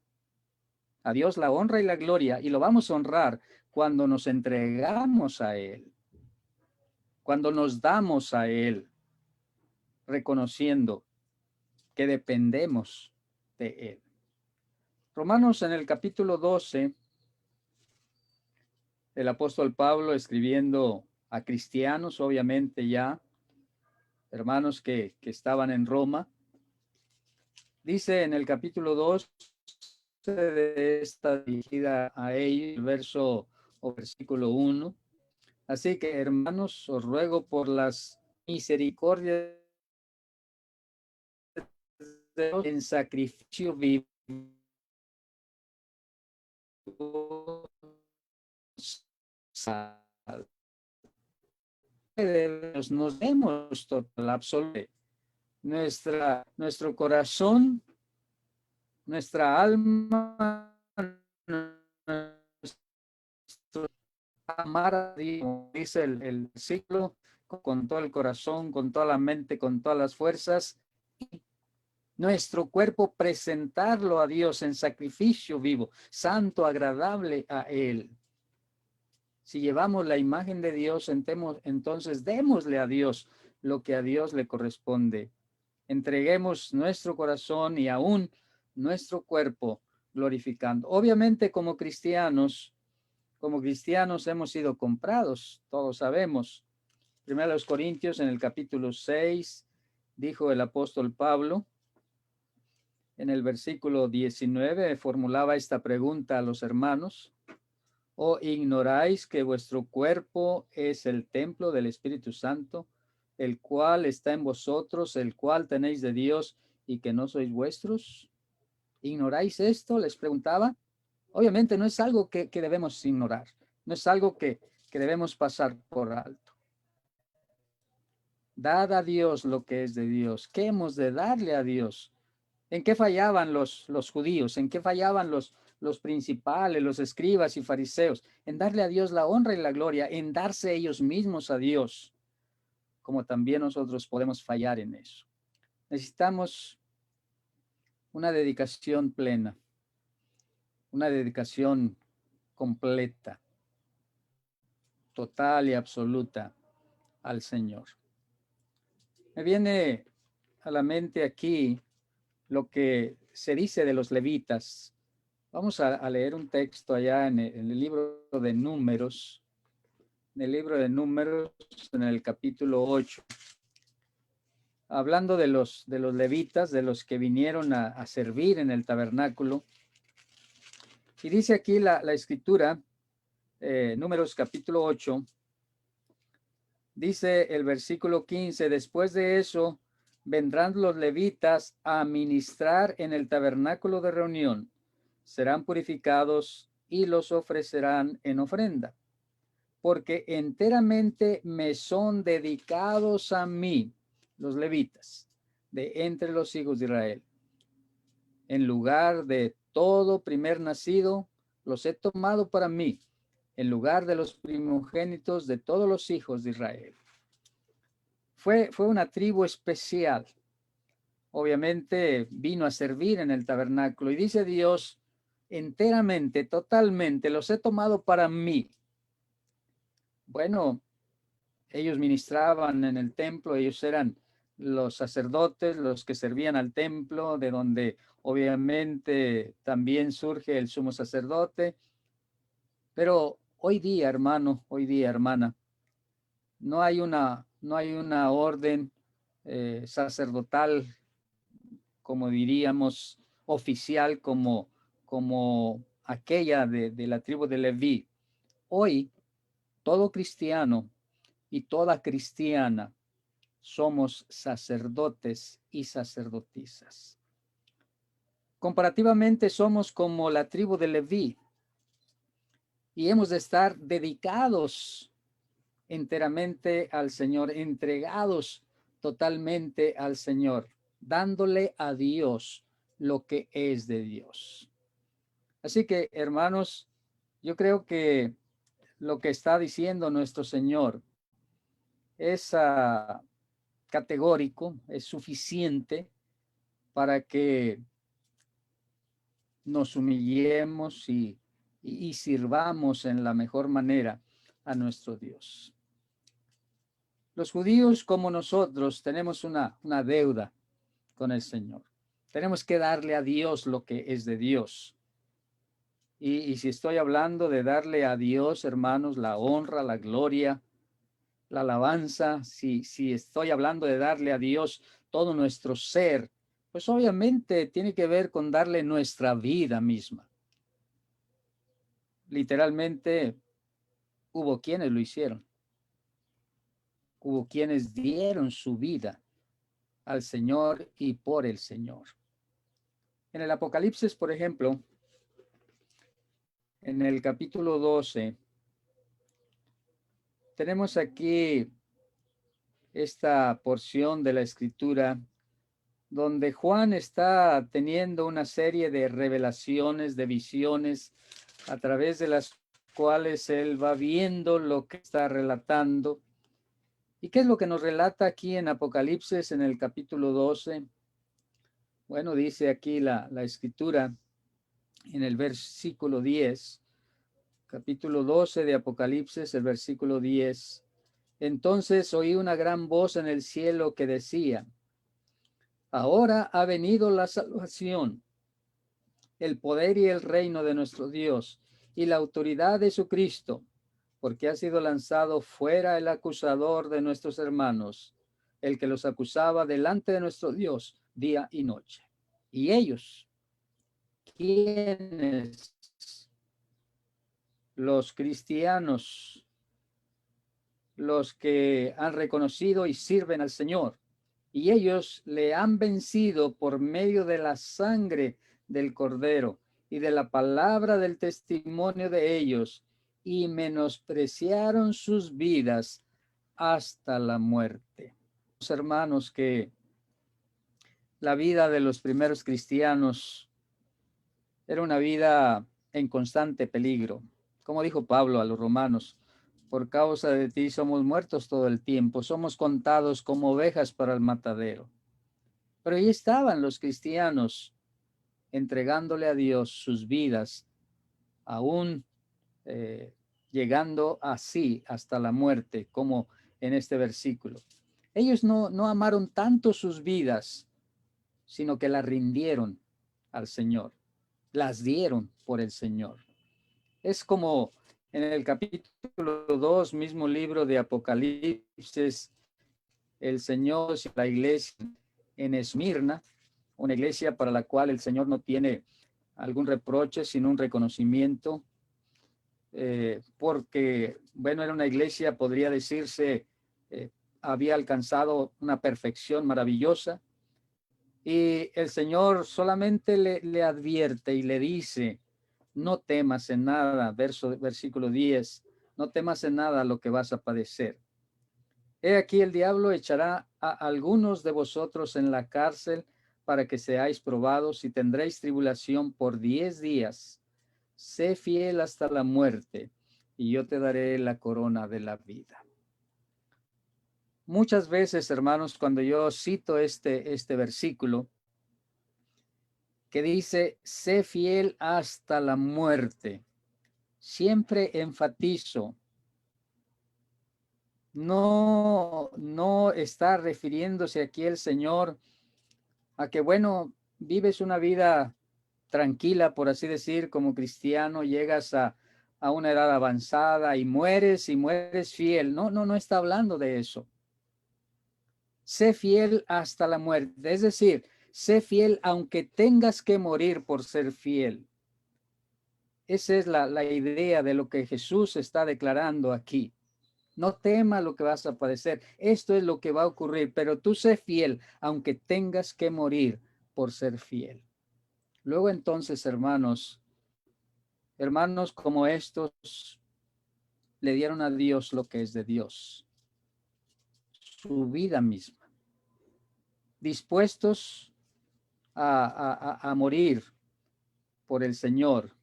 A Dios la honra y la gloria, y lo vamos a honrar cuando nos entregamos a Él, cuando nos damos a Él, reconociendo que dependemos de Él. Romanos en el capítulo 12, el apóstol Pablo escribiendo a cristianos, obviamente ya, hermanos que estaban en Roma, dice en el capítulo 2 de esta dirigida a ellos, el verso o versículo 1. Así que, hermanos, os ruego por las misericordias de Dios en sacrificio vivo, nos demos total absoluto nuestro corazón, nuestra alma, nuestro amar a Dios, dice el ciclo, con todo el corazón, con toda la mente, con todas las fuerzas, y nuestro cuerpo presentarlo a Dios en sacrificio vivo, santo, agradable a Él. Si llevamos la imagen de Dios, entonces démosle a Dios lo que a Dios le corresponde. Entreguemos nuestro corazón y aún nuestro cuerpo glorificando. Obviamente como cristianos hemos sido comprados, todos sabemos. Primero los Corintios en el capítulo 6, dijo el apóstol Pablo, en el versículo 19, formulaba esta pregunta a los hermanos: ¿o ignoráis que vuestro cuerpo es el templo del Espíritu Santo, el cual está en vosotros, el cual tenéis de Dios, y que no sois vuestros? ¿Ignoráis esto?, les preguntaba. Obviamente no es algo que debemos ignorar, no es algo que debemos pasar por alto. Dad a Dios lo que es de Dios. ¿Qué hemos de darle a Dios? ¿En qué fallaban los judíos? ¿En qué fallaban los principales, los escribas y fariseos? En darle a Dios la honra y la gloria, en darse ellos mismos a Dios, como también nosotros podemos fallar en eso. Necesitamos una dedicación plena, una dedicación completa, total y absoluta al Señor. Me viene a la mente aquí lo que se dice de los levitas. Vamos a leer un texto allá en el libro de Números, en el capítulo 8, hablando de los levitas, de los que vinieron a servir en el tabernáculo. Y dice aquí la escritura, Números capítulo 8, dice el versículo 15, después de eso vendrán los levitas a ministrar en el tabernáculo de reunión, serán purificados y los ofrecerán en ofrenda, porque enteramente me son dedicados a mí, los levitas, de entre los hijos de Israel. En lugar de todo primer nacido, los he tomado para mí, en lugar de los primogénitos de todos los hijos de Israel. Fue una tribu especial. Obviamente vino a servir en el tabernáculo y dice Dios, enteramente, totalmente, los he tomado para mí. Bueno, ellos ministraban en el templo, ellos eran los sacerdotes, los que servían al templo, de donde obviamente también surge el sumo sacerdote. Pero hoy día, hermano, hoy día, hermana, no hay una orden sacerdotal, como diríamos, oficial, como aquella de la tribu de Leví. Hoy, todo cristiano y toda cristiana somos sacerdotes y sacerdotisas. Comparativamente somos como la tribu de Leví y hemos de estar dedicados enteramente al Señor, entregados totalmente al Señor, dándole a Dios lo que es de Dios. Así que, hermanos, yo creo que lo que está diciendo nuestro Señor es categórico, es suficiente para que nos humillemos y sirvamos en la mejor manera a nuestro Dios. Los judíos, como nosotros, tenemos una deuda con el Señor. Tenemos que darle a Dios lo que es de Dios. Y si estoy hablando de darle a Dios, hermanos, la honra, la gloria, la alabanza, si estoy hablando de darle a Dios todo nuestro ser, pues obviamente tiene que ver con darle nuestra vida misma. Literalmente, hubo quienes lo hicieron. Hubo quienes dieron su vida al Señor y por el Señor. En el Apocalipsis, por ejemplo, en el capítulo 12, tenemos aquí esta porción de la Escritura donde Juan está teniendo una serie de revelaciones, de visiones, a través de las cuales él va viendo lo que está relatando. ¿Y qué es lo que nos relata aquí en Apocalipsis en el capítulo 12? Bueno, dice aquí la Escritura en el versículo 10, capítulo 12 de Apocalipsis, el versículo 10. Entonces oí una gran voz en el cielo que decía: ahora ha venido la salvación, el poder y el reino de nuestro Dios y la autoridad de su Cristo, porque ha sido lanzado fuera el acusador de nuestros hermanos, el que los acusaba delante de nuestro Dios día y noche. Y ellos, ¿quiénes? Los cristianos, los que han reconocido y sirven al Señor, y ellos le han vencido por medio de la sangre del Cordero y de la palabra del testimonio de ellos, y menospreciaron sus vidas hasta la muerte. Los hermanos, que la vida de los primeros cristianos era una vida en constante peligro. Como dijo Pablo a los romanos: por causa de ti somos muertos todo el tiempo, somos contados como ovejas para el matadero. Pero ahí estaban los cristianos entregándole a Dios sus vidas, aún llegando así hasta la muerte, como en este versículo. Ellos no amaron tanto sus vidas, sino que las rindieron al Señor, las dieron por el Señor. Es como en el capítulo 2, mismo libro de Apocalipsis, el Señor y la iglesia en Esmirna, una iglesia para la cual el Señor no tiene algún reproche, sino un reconocimiento, porque, bueno, era una iglesia, podría decirse, había alcanzado una perfección maravillosa, y el Señor solamente le advierte y le dice: no temas en nada, versículo 10, no temas en nada lo que vas a padecer. He aquí, el diablo echará a algunos de vosotros en la cárcel para que seáis probados, y tendréis tribulación por 10 días. Sé fiel hasta la muerte, y yo te daré la corona de la vida. Muchas veces, hermanos, cuando yo cito este versículo que dice: sé fiel hasta la muerte, siempre enfatizo, no está refiriéndose aquí el Señor a que, bueno, vives una vida tranquila, por así decir, como cristiano, llegas a una edad avanzada y mueres fiel. No está hablando de eso. Sé fiel hasta la muerte, es decir, sé fiel aunque tengas que morir por ser fiel. Esa es la idea de lo que Jesús está declarando aquí. No temas lo que vas a padecer. Esto es lo que va a ocurrir, pero tú sé fiel, aunque tengas que morir por ser fiel. Luego entonces, hermanos como estos le dieron a Dios lo que es de Dios, su vida misma, dispuestos a morir por el Señor.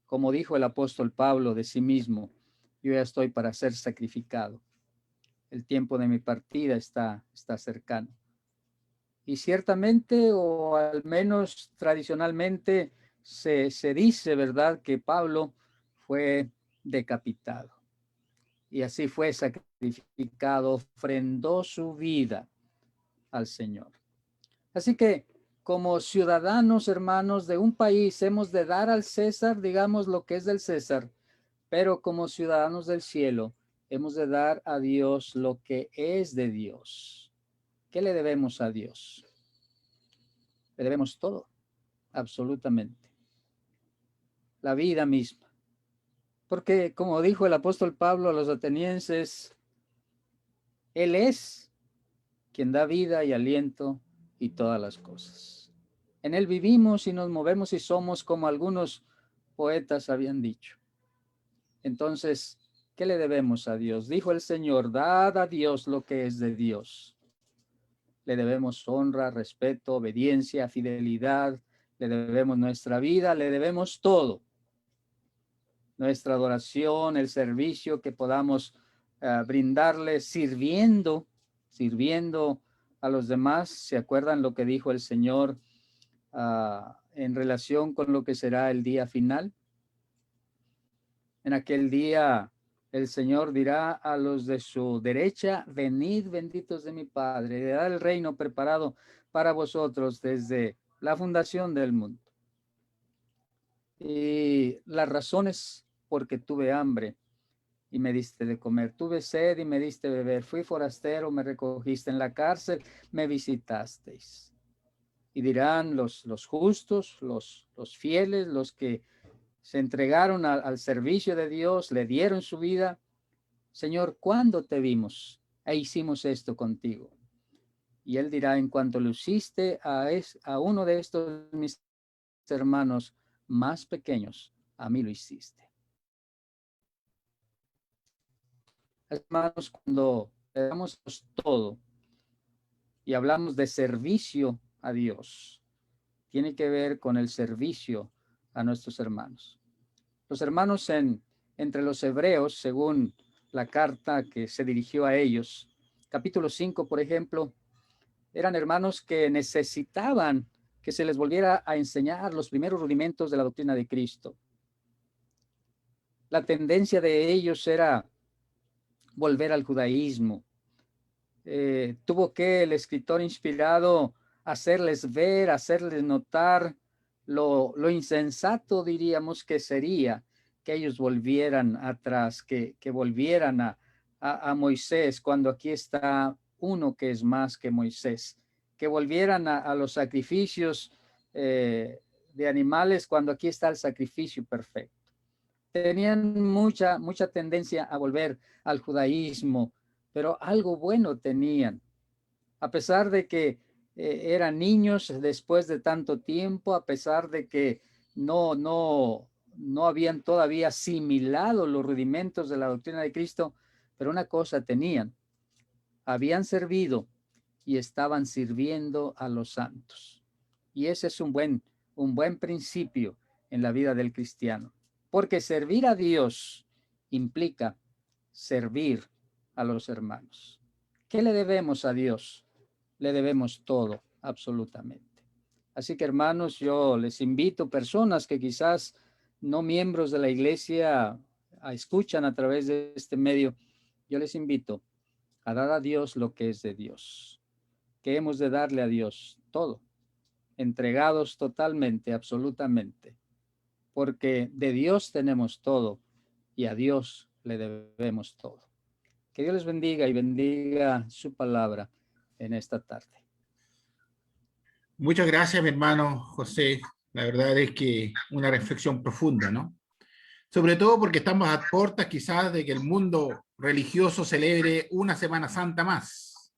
Como dijo el apóstol Pablo de sí mismo: yo ya estoy para ser sacrificado. El tiempo de mi partida está cercano. Y ciertamente, o al menos tradicionalmente, se dice, ¿verdad?, que Pablo fue decapitado. Y así fue sacrificado, ofrendó su vida al Señor. Así que como ciudadanos, hermanos, de un país, hemos de dar al César, digamos, lo que es del César, pero como ciudadanos del cielo, hemos de dar a Dios lo que es de Dios. ¿Qué le debemos a Dios? Le debemos todo, absolutamente. La vida misma. Porque, como dijo el apóstol Pablo a los atenienses, Él es quien da vida y aliento y todas las cosas. En Él vivimos y nos movemos y somos como algunos poetas habían dicho. Entonces, ¿qué le debemos a Dios? Dijo el Señor, dad a Dios lo que es de Dios. Le debemos honra, respeto, obediencia, fidelidad, le debemos nuestra vida, le debemos todo. Nuestra adoración, el servicio que podamos brindarle sirviendo a los demás. ¿Se acuerdan lo que dijo el Señor en relación con lo que será el día final? En aquel día el Señor dirá a los de su derecha, venid benditos de mi Padre, le da el reino preparado para vosotros desde la fundación del mundo. Y las razones porque tuve hambre y me diste de comer, tuve sed y me diste de beber, fui forastero, me recogiste en la cárcel, me visitasteis. Y dirán los justos, los fieles, los que se entregaron al servicio de Dios, le dieron su vida. Señor, ¿cuándo te vimos e hicimos esto contigo? Y él dirá, en cuanto lo hiciste a uno de estos mis hermanos más pequeños, a mí lo hiciste. Hermanos, cuando le damos todo y hablamos de servicio a Dios, tiene que ver con el servicio a nuestros hermanos. Los hermanos entre los hebreos, según la carta que se dirigió a ellos, capítulo 5, por ejemplo, eran hermanos que necesitaban que se les volviera a enseñar los primeros rudimentos de la doctrina de Cristo. La tendencia de ellos era volver al judaísmo. Tuvo que el escritor inspirado hacerles ver, hacerles notar lo insensato, diríamos, que sería que ellos volvieran atrás, que volvieran a Moisés, cuando aquí está uno que es más que Moisés, que volvieran a los sacrificios de animales, cuando aquí está el sacrificio perfecto. Tenían mucha tendencia a volver al judaísmo, pero algo bueno tenían, a pesar de que eran niños después de tanto tiempo, a pesar de que no habían todavía asimilado los rudimentos de la doctrina de Cristo, pero una cosa tenían, habían servido y estaban sirviendo a los santos. Y ese es un buen principio en la vida del cristiano, porque servir a Dios implica servir a los hermanos. ¿Qué le debemos a Dios? Le debemos todo, absolutamente. Así que, hermanos, yo les invito, personas que quizás no miembros de la iglesia escuchan a través de este medio, yo les invito a dar a Dios lo que es de Dios, que hemos de darle a Dios todo, entregados totalmente, absolutamente, porque de Dios tenemos todo y a Dios le debemos todo. Que Dios les bendiga y bendiga su palabra en esta tarde. Muchas gracias, mi hermano José. La verdad es que una reflexión profunda, ¿no? Sobre todo porque estamos a puertas quizás de que el mundo religioso celebre una Semana Santa más,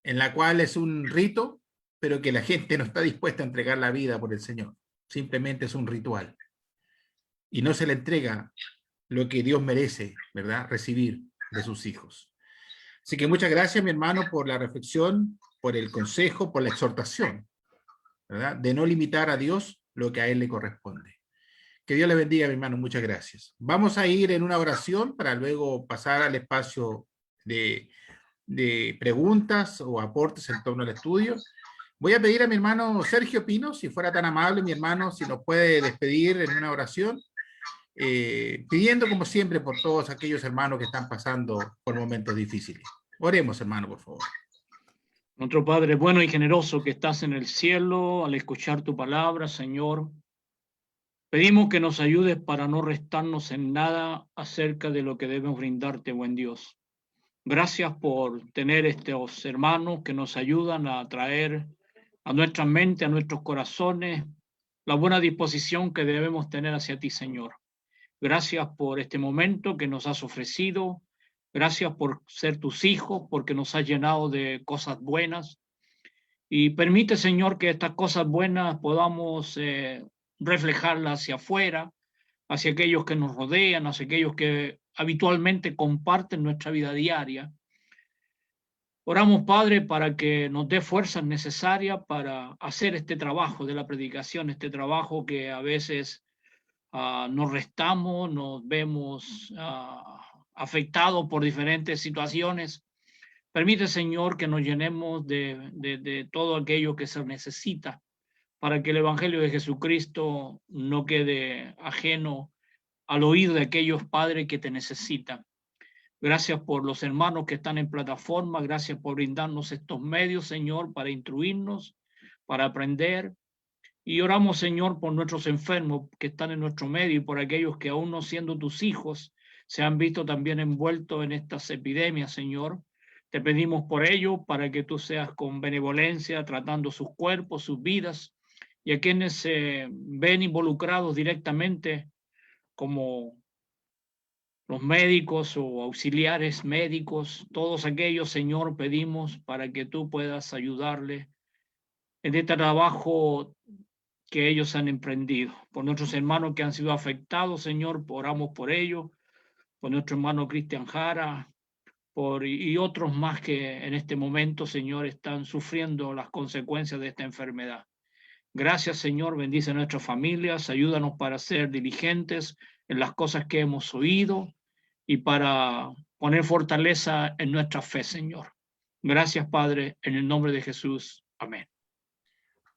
en la cual es un rito, pero que la gente no está dispuesta a entregar la vida por el Señor. Simplemente es un ritual. Y no se le entrega lo que Dios merece, ¿verdad? Recibir de sus hijos. Así que muchas gracias, mi hermano, por la reflexión, por el consejo, por la exhortación, ¿verdad? De no limitar a Dios lo que a Él le corresponde. Que Dios le bendiga, mi hermano. Muchas gracias. Vamos a ir en una oración para luego pasar al espacio de de preguntas o aportes en torno al estudio. Voy a pedir a mi hermano Sergio Pino, si fuera tan amable, mi hermano, si nos puede despedir en una oración, pidiendo como siempre por todos aquellos hermanos que están pasando por momentos difíciles. Oremos, hermano, por favor. Nuestro Padre bueno y generoso que estás en el cielo, al escuchar tu palabra, Señor, pedimos que nos ayudes para no restarnos en nada acerca de lo que debemos brindarte, buen Dios. Gracias por tener estos hermanos que nos ayudan a traer a nuestra mente, a nuestros corazones, la buena disposición que debemos tener hacia ti, Señor. Gracias por este momento que nos has ofrecido. Gracias por ser tus hijos, porque nos has llenado de cosas buenas. Y permite, Señor, que estas cosas buenas podamos reflejarlas hacia afuera, hacia aquellos que nos rodean, hacia aquellos que habitualmente comparten nuestra vida diaria. Oramos, Padre, para que nos dé fuerzas necesarias para hacer este trabajo de la predicación, este trabajo que a veces nos restamos, nos vemos afectados por diferentes situaciones. Permite, Señor, que nos llenemos de todo aquello que se necesita para que el Evangelio de Jesucristo no quede ajeno al oído de aquellos padres que te necesitan. Gracias por los hermanos que están en plataforma, gracias por brindarnos estos medios, Señor, para instruirnos, para aprender. Y oramos, Señor, por nuestros enfermos que están en nuestro medio y por aquellos que aún no siendo tus hijos se han visto también envueltos en estas epidemias, Señor. Te pedimos por ello para que tú seas con benevolencia tratando sus cuerpos, sus vidas y a quienes se ven involucrados directamente como los médicos o auxiliares médicos, todos aquellos, Señor, pedimos para que tú puedas ayudarles en este trabajo que ellos han emprendido. Por nuestros hermanos que han sido afectados, Señor, oramos por ellos, por nuestro hermano Cristian Jara, y otros más que en este momento, Señor, están sufriendo las consecuencias de esta enfermedad. Gracias, Señor, bendice a nuestras familias, ayúdanos para ser diligentes en las cosas que hemos oído y para poner fortaleza en nuestra fe, Señor. Gracias, Padre, en el nombre de Jesús. Amén.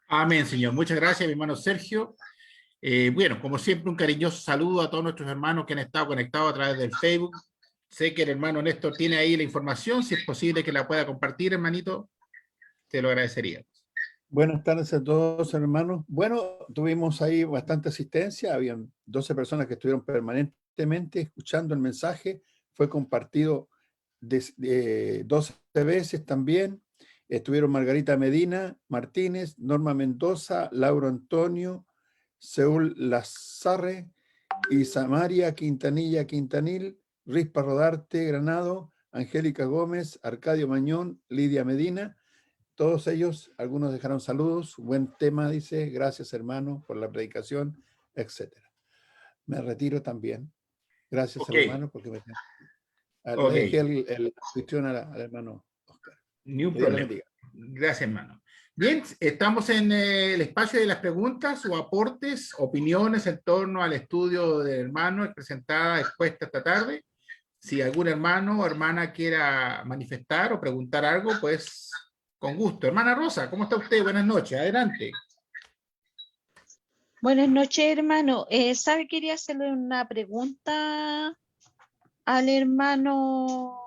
Amén, Señor. Muchas gracias, mi hermano Sergio. Bueno, como siempre, un cariñoso saludo a todos nuestros hermanos que han estado conectados a través del Facebook. Sé que el hermano Néstor tiene ahí la información, si es posible que la pueda compartir, hermanito, te lo agradecería. Buenas tardes a todos, hermanos. Bueno, tuvimos ahí bastante asistencia, habían 12 personas que estuvieron permanentemente escuchando el mensaje, fue compartido 12 veces también. Estuvieron Margarita Medina Martínez, Norma Mendoza, Lauro Antonio, Seúl Lazarre, Isamaria Quintanilla Quintanil, Rispa Rodarte Granado, Angélica Gómez, Arcadio Mañón, Lidia Medina. Todos ellos, algunos dejaron saludos, buen tema, dice, gracias hermano por la predicación, etc. Me retiro también. Gracias hermano, porque le dejé la cuestión al hermano Oscar. Ni un problema. Gracias, hermano. Bien, estamos en el espacio de las preguntas o aportes, opiniones en torno al estudio del hermano presentada, expuesta esta tarde. Si algún hermano o hermana quiera manifestar o preguntar algo, pues con gusto. Hermana Rosa, ¿cómo está usted? Buenas noches, adelante. Buenas noches, hermano. ¿Sabe? Quería hacerle una pregunta al hermano,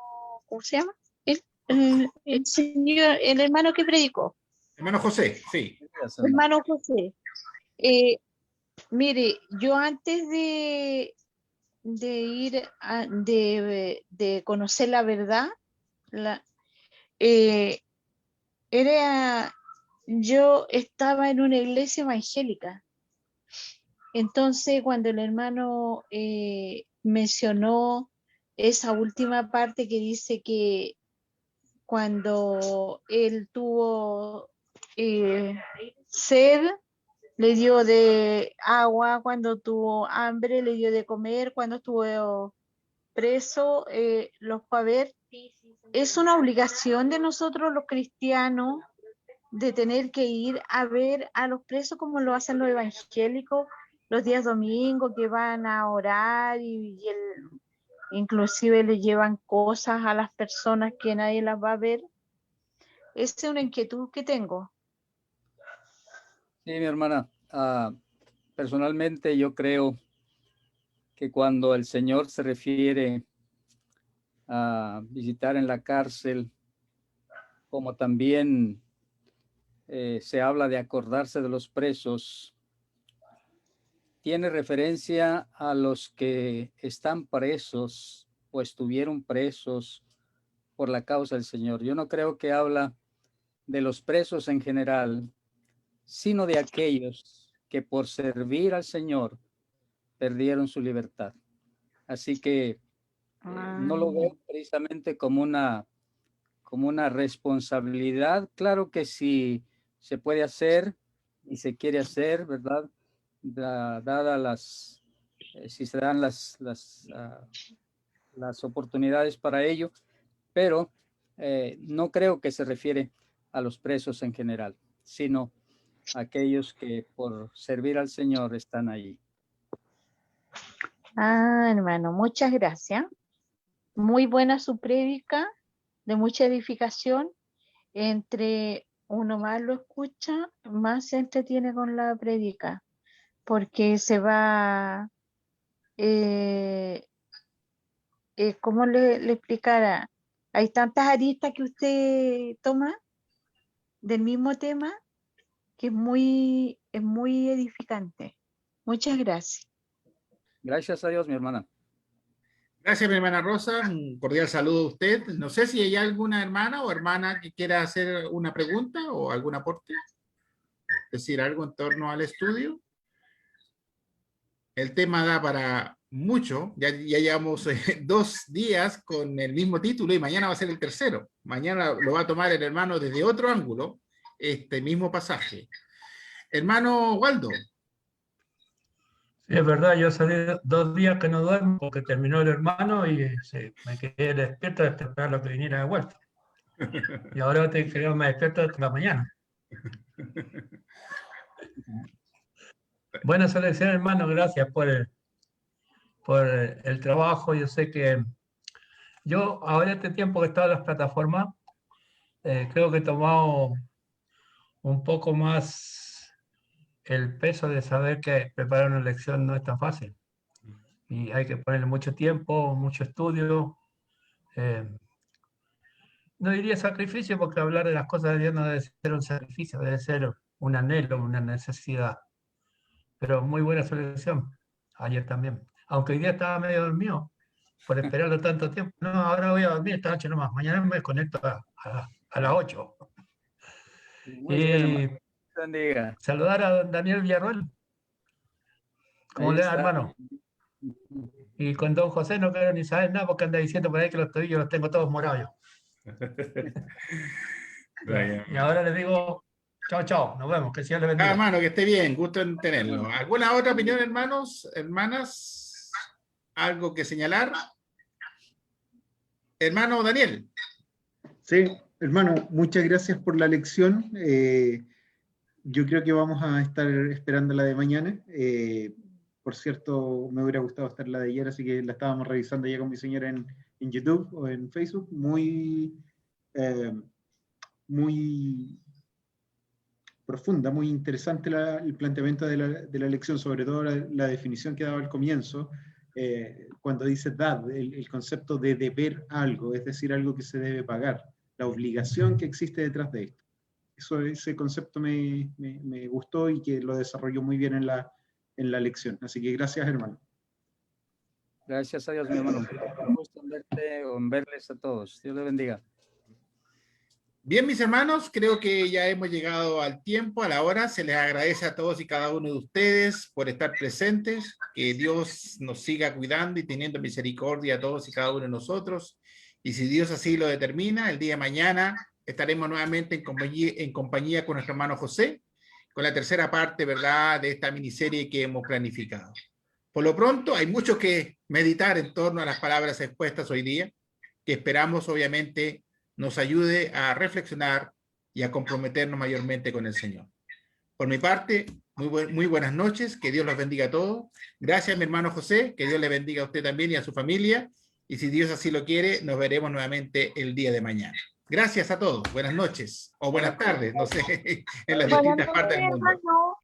¿cómo se llama? El señor, el hermano que predicó. Hermano José, sí. Hermano José. Mire, yo antes de ir de conocer la verdad, yo estaba en una iglesia evangélica. Entonces, cuando el hermano mencionó esa última parte que dice que cuando él tuvo sed, le dio de agua, cuando tuvo hambre, le dio de comer, cuando estuvo preso, los fue a ver. Es una obligación de nosotros los cristianos de tener que ir a ver a los presos como lo hacen los evangélicos los días domingos, que van a orar inclusive le llevan cosas a las personas que nadie las va a ver. Esa es una inquietud que tengo. Sí, mi hermana, personalmente yo creo que cuando el Señor se refiere a visitar en la cárcel, como también se habla de acordarse de los presos, tiene referencia a los que están presos o estuvieron presos por la causa del Señor. Yo no creo que habla de los presos en general, sino de aquellos que por servir al Señor perdieron su libertad. Así que no lo veo precisamente como una responsabilidad. Claro que sí se puede hacer y se quiere hacer, ¿verdad? Dada si se dan las oportunidades para ello, pero no creo que se refiere a los presos en general, sino a aquellos que por servir al Señor están allí. Hermano, muchas gracias. Muy buena su prédica, de mucha edificación. Entre uno más lo escucha, más se entretiene con la prédica, porque se va, ¿cómo le explicara? Hay tantas aristas que usted toma del mismo tema que es muy edificante. Muchas gracias. Gracias a Dios, mi hermana. Gracias, mi hermana Rosa. Un cordial saludo a usted. No sé si hay alguna hermana o hermana que quiera hacer una pregunta o algún aporte. Decir algo en torno al estudio. El tema da para mucho. Ya llevamos 2 días con el mismo título y mañana va a ser el tercero. Mañana lo va a tomar el hermano desde otro ángulo, este mismo pasaje. Hermano Waldo. Sí, es verdad, yo salí 2 días que no duermo porque terminó el hermano y me quedé despierto hasta esperar lo que viniera de vuelta. Y ahora te creo me despierto hasta la mañana. Buena selección, hermano, gracias por el trabajo. Yo sé que yo ahora este tiempo que he estado en las plataformas, creo que he tomado un poco más el peso de saber que preparar una lección no es tan fácil. Y hay que ponerle mucho tiempo, mucho estudio. No diría sacrificio porque hablar de las cosas de Dios no debe ser un sacrificio, debe ser un anhelo, una necesidad. Pero muy buena selección, ayer también. Aunque hoy día estaba medio dormido por esperarlo tanto tiempo. No, ahora voy a dormir esta noche nomás. Mañana me desconecto a las 8. Muy bien, hermano. Bendiga. Saludar a don Daniel Villarroel. ¿Cómo Ahí le va, está. hermano? Y con don José no quiero ni saber nada porque anda diciendo por ahí que los tobillos los tengo todos morados yo. Y ahora les digo, chao, chao, nos vemos, que el Señor les bendiga. Hermano, que esté bien, gusto en tenerlo. ¿Alguna otra opinión, hermanos, hermanas? ¿Algo que señalar? Hermano Daniel. Sí, hermano, muchas gracias por la lección. Yo creo que vamos a estar esperando la de mañana. Por cierto, me hubiera gustado estar la de ayer, así que la estábamos revisando ya con mi señora en YouTube o en Facebook. Muy profunda, muy interesante el planteamiento de la lección, sobre todo la definición que daba al comienzo, cuando dice dad, el concepto de deber algo, es decir, algo que se debe pagar, la obligación que existe detrás de esto. Ese concepto me gustó y que lo desarrolló muy bien en la lección. Así que gracias, hermano. Gracias a Dios, mi hermano. Un gusto en verte o en verles a todos. Dios les bendiga. Bien, mis hermanos, creo que ya hemos llegado al tiempo, a la hora. Se les agradece a todos y cada uno de ustedes por estar presentes. Que Dios nos siga cuidando y teniendo misericordia a todos y cada uno de nosotros. Y si Dios así lo determina, el día de mañana estaremos nuevamente en compañía con nuestro hermano José, con la tercera parte, ¿verdad?, de esta miniserie que hemos planificado. Por lo pronto, hay mucho que meditar en torno a las palabras expuestas hoy día, que esperamos, obviamente, nos ayude a reflexionar y a comprometernos mayormente con el Señor. Por mi parte, muy buenas noches, que Dios los bendiga a todos. Gracias, mi hermano José, que Dios le bendiga a usted también y a su familia, Y si Dios así lo quiere, nos veremos nuevamente el día de mañana. Gracias a todos. Buenas noches o buenas tardes, no sé, en las Buenas distintas noches, partes del mundo. hermano.